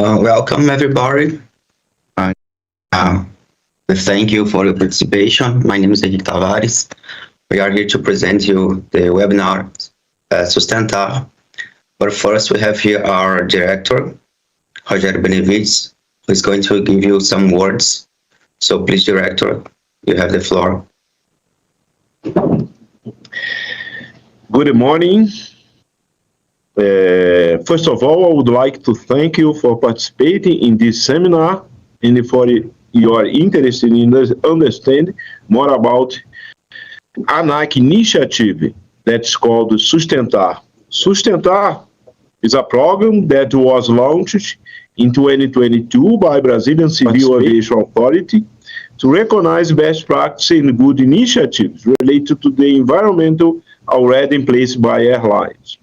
Welcome, everybody. Uh, uh, Thank you for your participation. My name is Henrique Tavares. We are here to present you the webinar SustentAR. But first, we have here our director, Rogério Benevides, who is going to give you some words. So please, director, you have the floor. Good morning. First of all, I would like to thank you for participating in this seminar and for your interest in understanding more about ANAC initiative that's called SustentAR. SustentAR is a program that was launched in 2022 by Brazilian Civil Aviation Authority to recognize best practice and good initiatives related to the environmental already in place by airlines.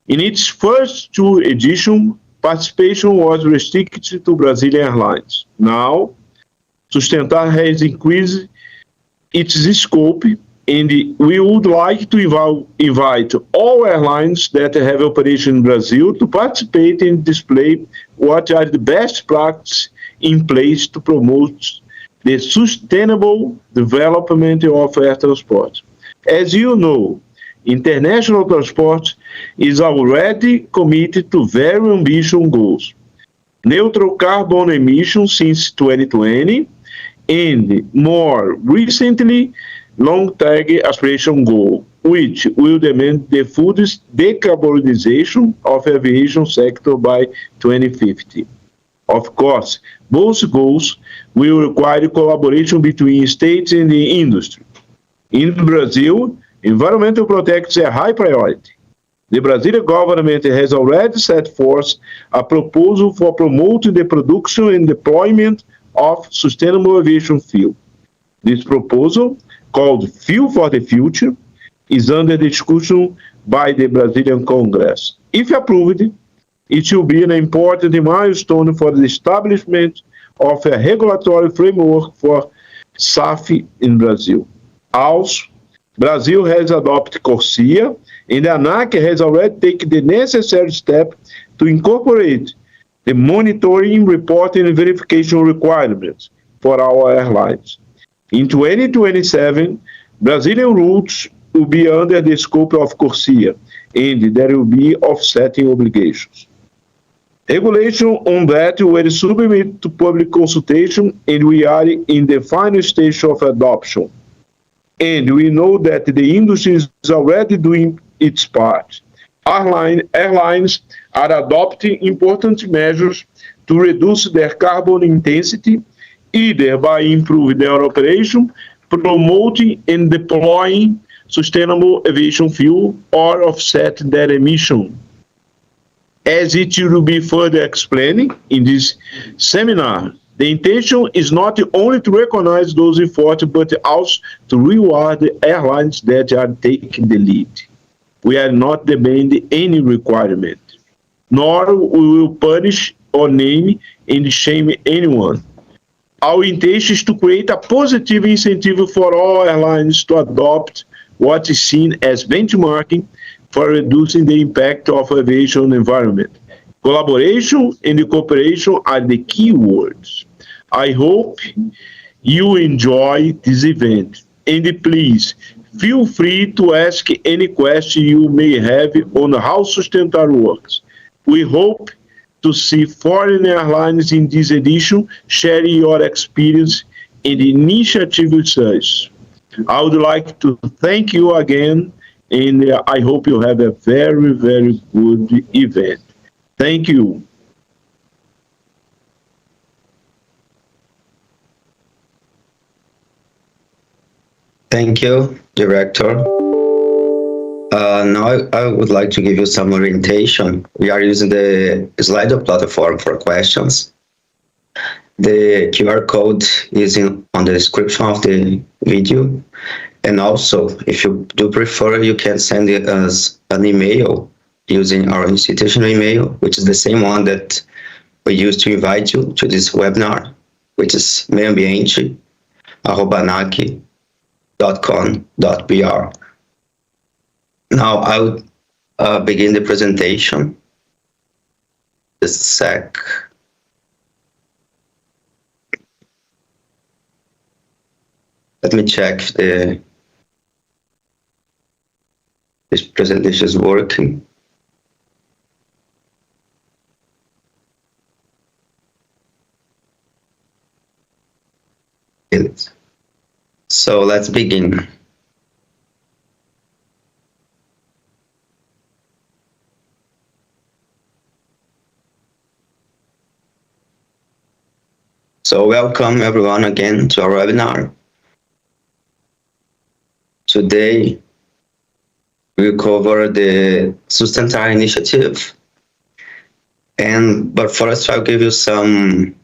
In its first two editions, participation was restricted to Brazilian airlines. Now, SustentAR has increased its scope, and we would like to invite all airlines that have operation in Brazil to participate and display what are the best practices in place to promote the sustainable development of air transport. As you know, international transport is already committed to very ambitious goals. Neutral carbon emissions since 2020, and more recently, long-term aspiration goal, which will demand the full decarbonization of the aviation sector by 2050. Of course, both goals will require collaboration between states and the industry. In Brazil, environmental protection is a high priority. The Brazilian government has already set forth a proposal for promoting the production and deployment of sustainable aviation fuel. This proposal, called Fuel for the Future, is under discussion by the Brazilian Congress. If approved, it will be an important milestone for the establishment of a regulatory framework for SAF in Brazil. Also, Brazil has adopted CORSIA, and the ANAC has already taken the necessary step to incorporate the monitoring, reporting, and verification requirements for our airlines. In 2027, Brazilian routes will be under the scope of CORSIA, and there will be offsetting obligations. Regulation on that will submit to public consultation, and we are in the final stage of adoption. And we know that the industry is already doing its part. Airlines are adopting important measures to reduce their carbon intensity, either by improving their operation, promoting and deploying sustainable aviation fuel, or offset their emission. As it will be further explained in this seminar, the intention is not only to recognize those efforts, but also to reward the airlines that are taking the lead. We are not demanding any requirement, nor we will punish or name and shame anyone. Our intention is to create a positive incentive for all airlines to adopt what is seen as benchmarking for reducing the impact of aviation environment. Collaboration and cooperation are the key words. I hope you enjoy this event, and please feel free to ask any question you may have on how SustentAR works. We hope to see foreign airlines in this edition sharing your experience and initiative research. I would like to thank you again, and I hope you have a very, very good event. Thank you. Thank you, Director. Now I would like to give you some orientation. We are using the Slido platform for questions. The QR code is on the description of the video. And also, if you do prefer, you can send us an email using our institutional email, which is the same one that we used to invite you to this webinar, which is meioambiente@anac.com.br. Now I would begin the presentation. Just a sec. Let me check if this presentation is working. So let's begin. So welcome everyone again to our webinar. Today we'll cover the SustentAR initiative. But first I'll give you some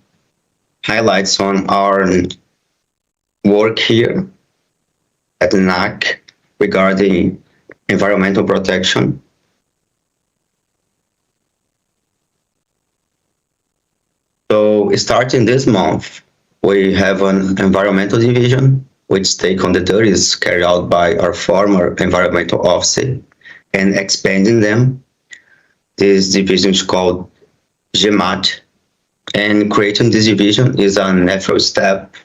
highlights on our work here at ANAC regarding environmental protection. So starting this month, we have an environmental division, which take on the duties carried out by our former environmental officer, and expanding them. This division is called GMAT, and creating this division is a natural step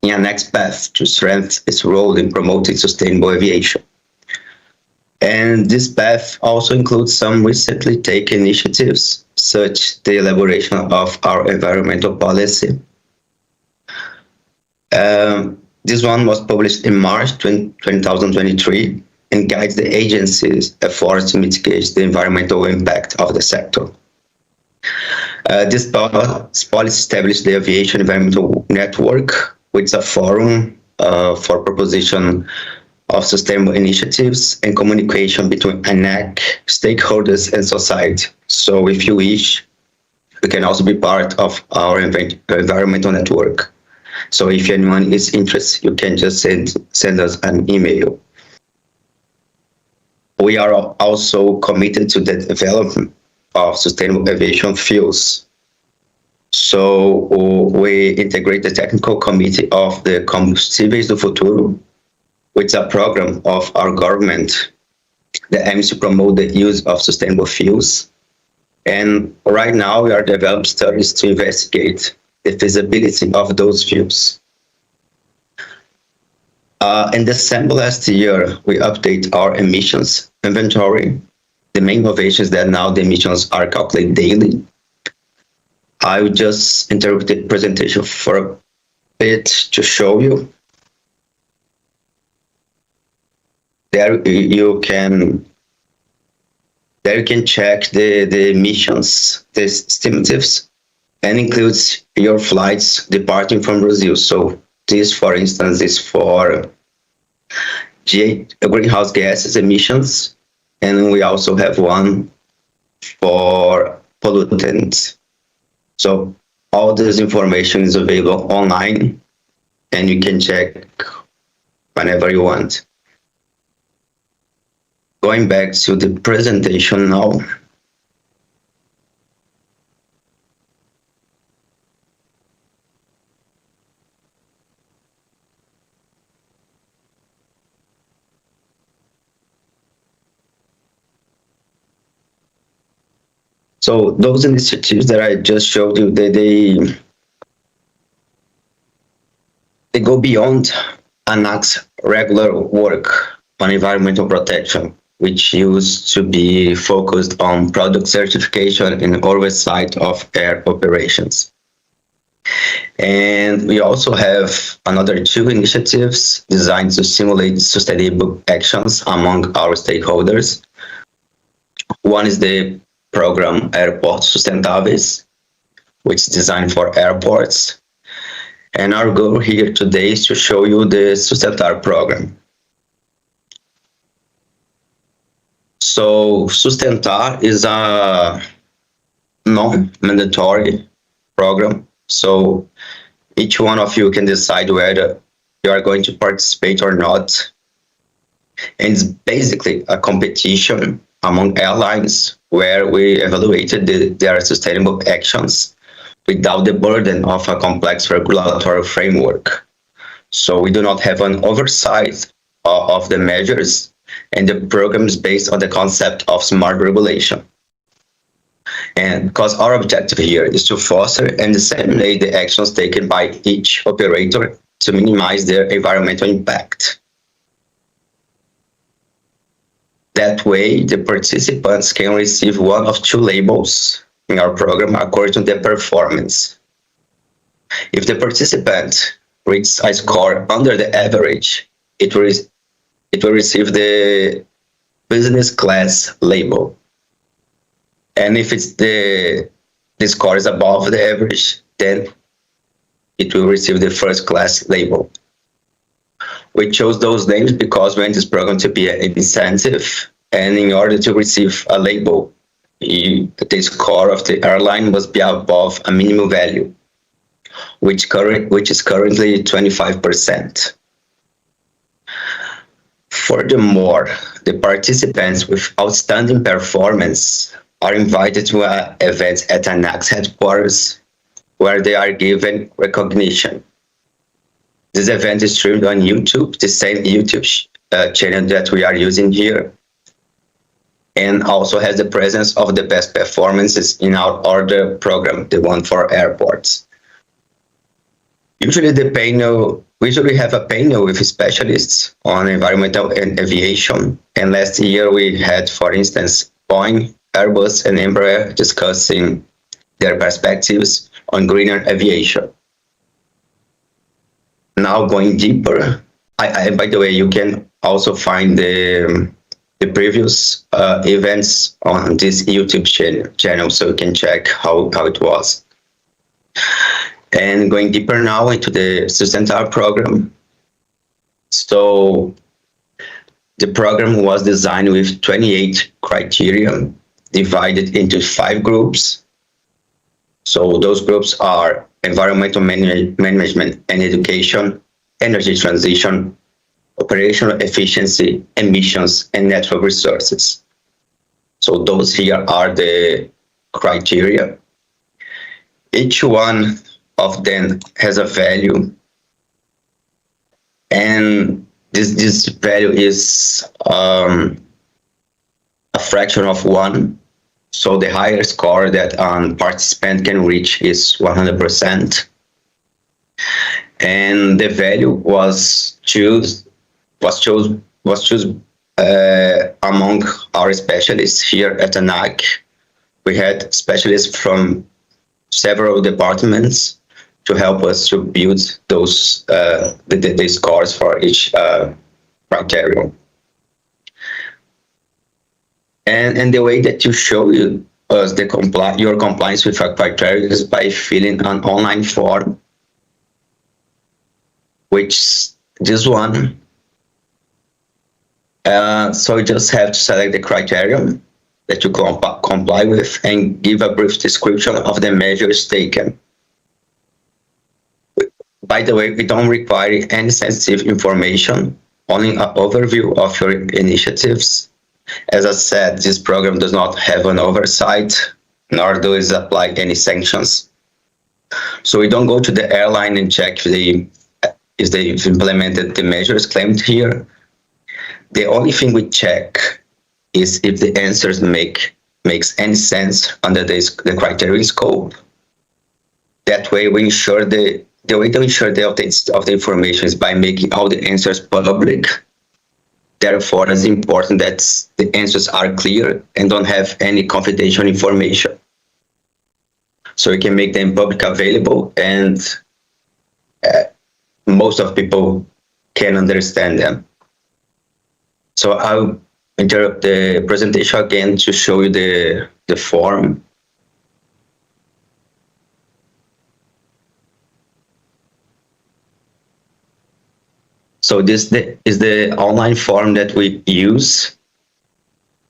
in a next path to strengthen its role in promoting sustainable aviation. And this path also includes some recently taken initiatives, such the elaboration of our environmental policy. This one was published in March 2023 and guides the agency's efforts to mitigate the environmental impact of the sector. This policy established the Aviation Environmental Network, which is a forum for proposition of sustainable initiatives and communication between ANAC, stakeholders, and society. So if you wish, you can also be part of our environmental network. So if anyone is interested, you can just send us an email. We are also committed to the development of sustainable aviation fuels. So we integrate the technical committee of the Combustíveis do Futuro, which is a program of our government that aims to promote the use of sustainable fuels. And right now we are developing studies to investigate the feasibility of those fuels. In December last year, we update our emissions inventory. The main innovations that now the emissions are calculated daily. I will just interrupt the presentation for a bit to show you. There you can check the emissions, the estimatives, and includes your flights departing from Brazil. So this, for instance, is for greenhouse gases emissions, and we also have one for pollutants. So all this information is available online, and you can check whenever you want. Going back to the presentation now. So those initiatives that I just showed you, they go beyond ANAC's regular work on environmental protection, which used to be focused on product certification and oversight of air operations. And we also have another two initiatives designed to stimulate sustainable actions among our stakeholders. One is the program Airportos Sustentáveis, which is designed for airports. And our goal here today is to show you the SustentAR program. So SustentAR is a non-mandatory program. So each one of you can decide whether you are going to participate or not. And it's basically a competition among airlines where we evaluated their sustainable actions without the burden of a complex regulatory framework. So we do not have an oversight of the measures, and the program is based on the concept of smart regulation. And because our objective here is to foster and disseminate the actions taken by each operator to minimize their environmental impact. That way, the participants can receive one of two labels in our program according to their performance. If the participant reaches a score under the average, it will receive the business class label. And if the score is above the average, then it will receive the first class label. We chose those names because we want this program to be an incentive, and in order to receive a label, the score of the airline must be above a minimum value, which is currently 25%. Furthermore, the participants with outstanding performance are invited to events at ANAC's headquarters, where they are given recognition. This event is streamed on YouTube, the same YouTube channel that we are using here, and also has the presence of the best performances in our other program, the one for airports. Usually we have a panel with specialists on environmental and aviation, and last year we had, for instance, Boeing, Airbus, and Embraer discussing their perspectives on greener aviation. Now going deeper, by the way, you can also find the previous events on this YouTube channel, so you can check how it was. And going deeper now into the SustentAR program. So the program was designed with 28 criteria divided into 5 groups. So those groups are environmental management and education, energy transition, operational efficiency, emissions, and natural resources. So those here are the criteria. Each one of them has a value, and this value is a fraction of 1. So the higher score that a participant can reach is 100%. And the value was chosen among our specialists here at ANAC. We had specialists from several departments to help us to build those the scores for each criterion. And the way that you show us your compliance with a criteria is by filling an online form, which this one. So you just have to select the criterion that you comply with and give a brief description of the measures taken. By the way, we don't require any sensitive information, only an overview of your initiatives. As I said, this program does not have an oversight, nor does it apply any sanctions. So we don't go to the airline and check if they've implemented the measures claimed here. The only thing we check is if the answers makes any sense under the criteria scope. That way we ensure the way to ensure the authenticity of the information is by making all the answers public. Therefore, it's important that the answers are clear and don't have any confidential information. So we can make them public available, and most of people can understand them. So I'll interrupt the presentation again to show you the form. So this is the online form that we use.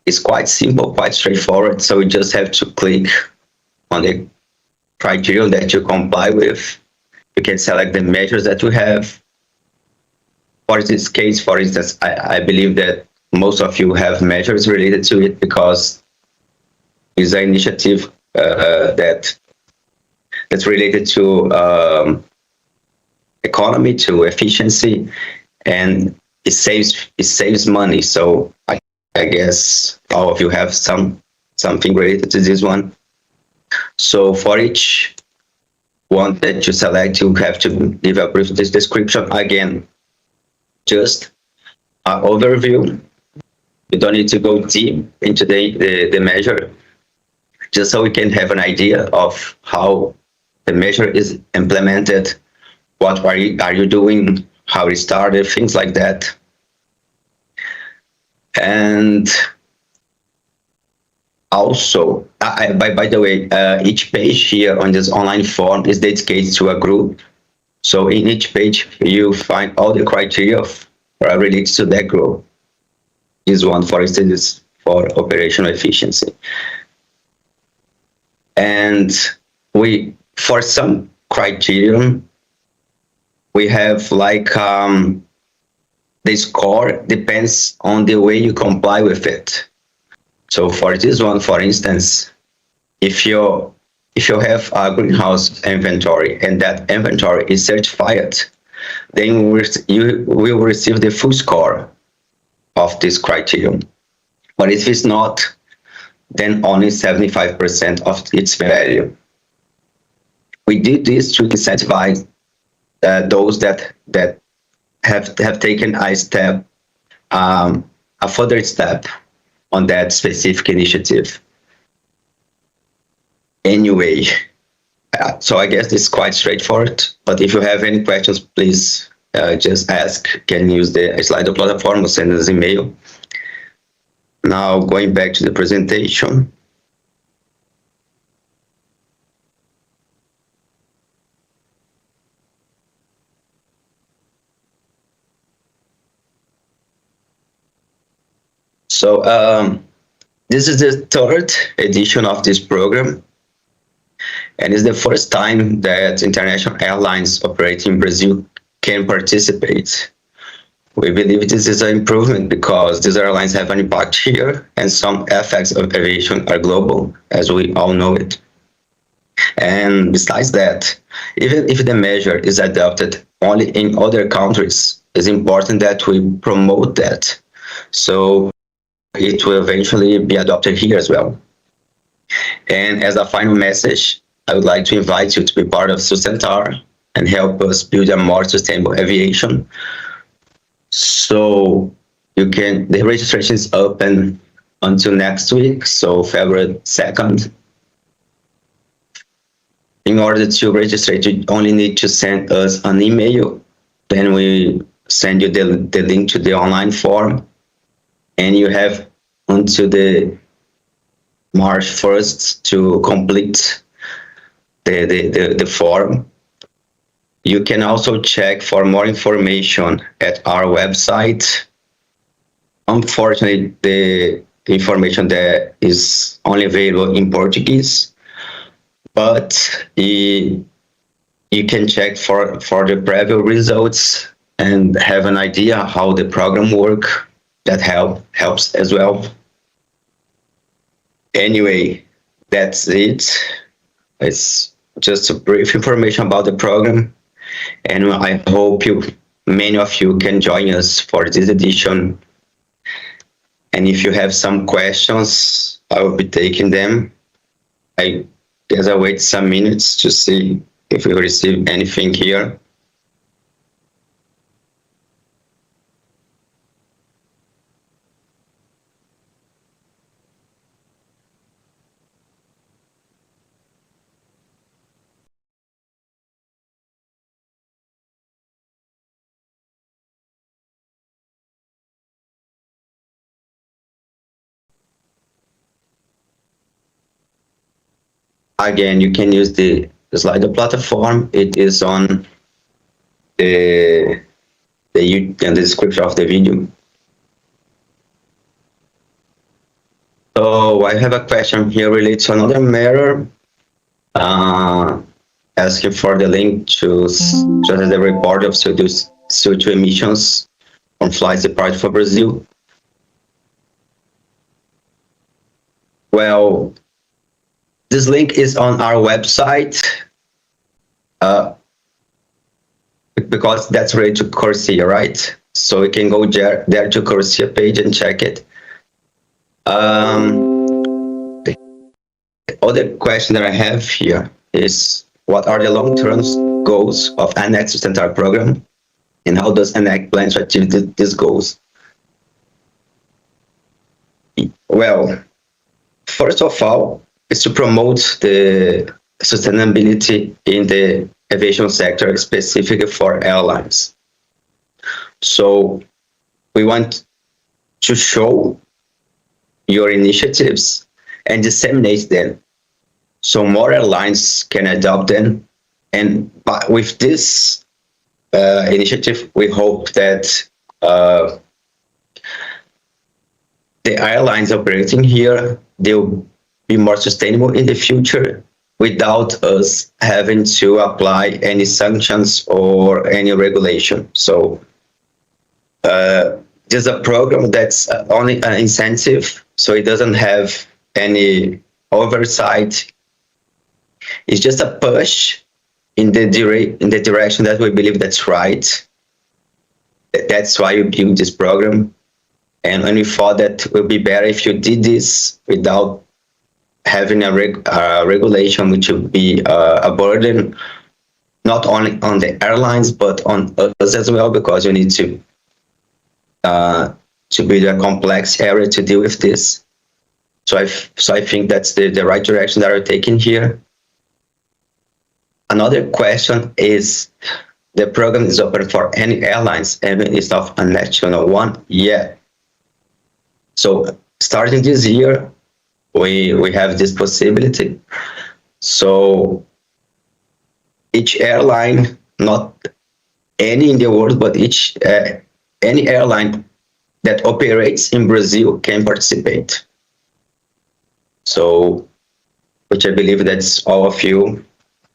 It's quite simple, quite straightforward. So we just have to click on the criteria that you comply with. You can select the measures that you have. For this case, for instance, I believe that most of you have measures related to it because it's an initiative that's related to economy, to efficiency, and it saves money. So I guess all of you have something related to this one. So for each one that you select, you have to give a brief description. Again, just an overview. You don't need to go deep into the measure, just so we can have an idea of how the measure is implemented, what are you doing, how it started, things like that. And also, by the way, each page here on this online form is dedicated to a group. So in each page, you find all the criteria related to that group. This one, for instance, is for operational efficiency. And for some criterion, we have like the score depends on the way you comply with it. So for this one, for instance, if you have a greenhouse inventory and that inventory is certified, then you will receive the full score of this criterion. But if it's not, then only 75% of its value. We did this to incentivize those that have taken a step, a further step on that specific initiative. Anyway, so I guess this is quite straightforward, but if you have any questions, please just ask. You can use the Slido platform or send us an email. Now, going back to the presentation. So this is the third edition of this program, and it's the first time that international airlines operating in Brazil can participate. We believe this is an improvement because these airlines have an impact here, and some effects of aviation are global, as we all know it. And besides that, even if the measure is adopted only in other countries, it's important that we promote that, so it will eventually be adopted here as well. And as a final message, I would like to invite you to be part of SustentAR and help us build a more sustainable aviation. So the registration is open until next week, so February 2nd. In order to register, you only need to send us an email. Then we send you the link to the online form, and you have until the March 1st to complete the form. You can also check for more information at our website. Unfortunately, the information there is only available in Portuguese, but you can check for the preview results and have an idea how the program works. That helps as well. Anyway, that's it. It's just a brief information about the program, and I hope many of you can join us for this edition. And if you have some questions, I will be taking them. I guess I'll wait some minutes to see if we receive anything here. Again, you can use the Slido platform. It is on the description of the video. So I have a question here related to another matter, asking for the link to the report of CO2 emissions on flights departed for Brazil. Well, this link is on our website because that's related to Corsia, right? So you can go there to Corsia page and check it. other question that I have here is, what are the long-term goals of ANAC SustentAR program, and how does ANAC plan to achieve these goals? Well, first of all, is to promote the sustainability in the aviation sector, specifically for airlines. So we want to show your initiatives and disseminate them so more airlines can adopt them. And with this initiative, we hope that the airlines operating here, they'll be more sustainable in the future without us having to apply any sanctions or any regulation. So there's a program that's only an incentive, so it doesn't have any oversight. It's just a push in the direction that we believe that's right. That's why we built this program. And we thought that it would be better if you did this without having a regulation, which would be a burden, not only on the airlines, but on us as well, because you need to build a complex area to deal with this. So I think that's the right direction that we're taking here. Another question is, the program is open for any airlines, even if not a national one? Yeah. So starting this year, we have this possibility. So each airline, not any in the world, but each any airline that operates in Brazil can participate. So, which I believe that's all of you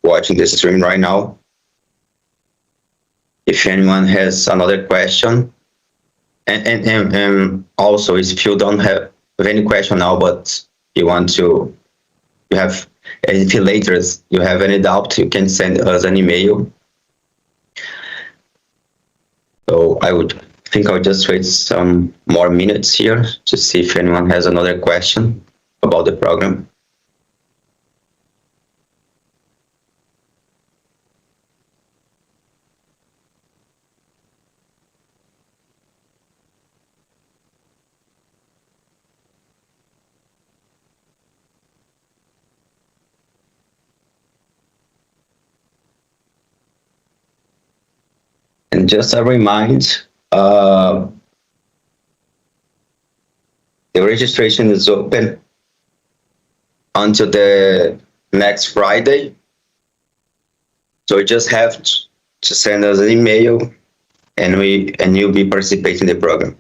watching this stream right now. If anyone has another question, and also if you don't have any question now, but you want to, you have anything later, you have any doubt, you can send us an email. So I would think I'll just wait some more minutes here to see if anyone has another question about the program. And just a reminder, the registration is open until the next Friday. So you just have to send us an email, and you'll be participating in the program.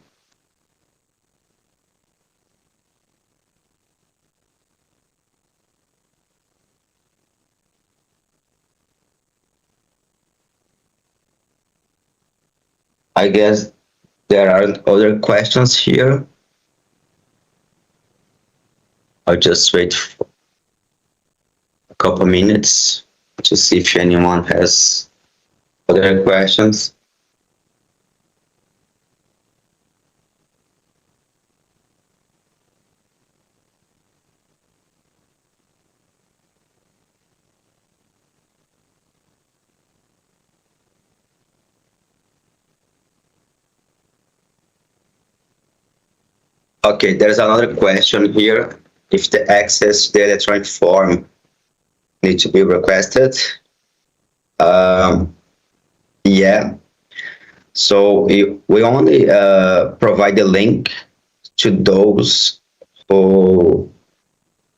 I guess there aren't other questions here. I'll just wait for a couple minutes to see if anyone has other questions. Okay, there's another question here. If the access to the electronic form needs to be requested. Yeah. So we only provide the link to those who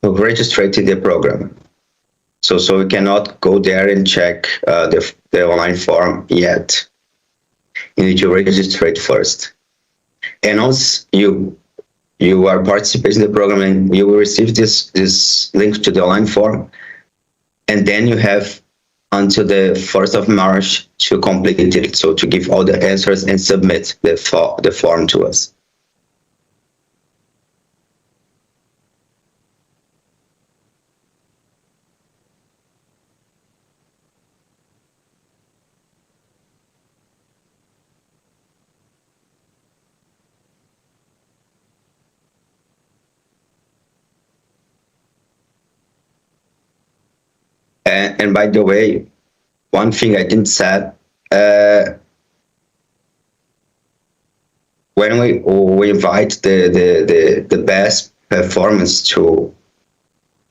registered in the program. So we cannot go there and check the online form yet. You need to register it first. And once you are participating in the program, and you will receive this link to the online form, and then you have until the 1st of March to complete it, so to give all the answers and submit the form to us. And by the way, one thing I didn't say, when we invite the best performance to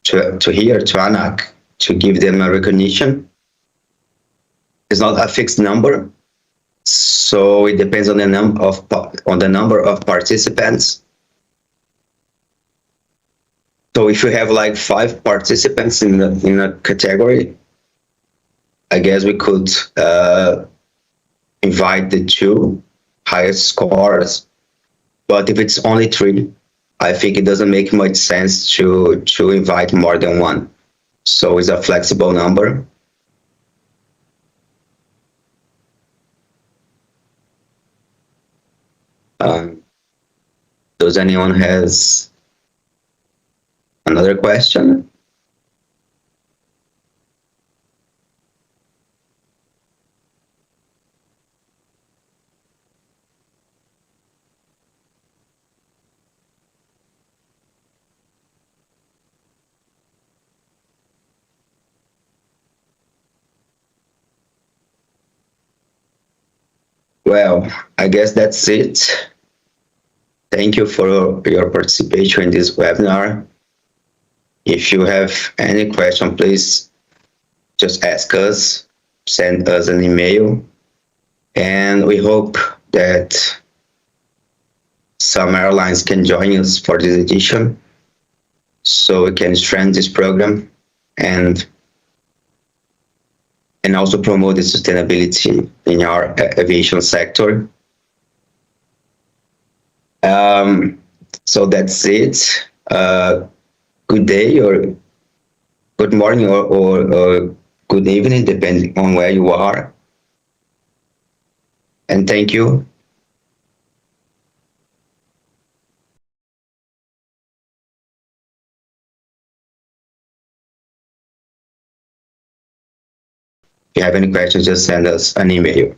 here to ANAC to give them a recognition, it's not a fixed number, so it depends on the number of participants. So if you have like 5 participants in a category, I guess we could invite the 2 highest scores. But if it's only 3, I think it doesn't make much sense to invite more than 1. So it's a flexible number. Does anyone has another question? Well, I guess that's it. Thank you for your participation in this webinar. If you have any question, please just ask us, send us an email, and we hope that some airlines can join us for this edition so we can strengthen this program and also promote the sustainability in our aviation sector. So that's it. Good day or good morning or good evening, depending on where you are. And thank you. If you have any questions, just send us an email.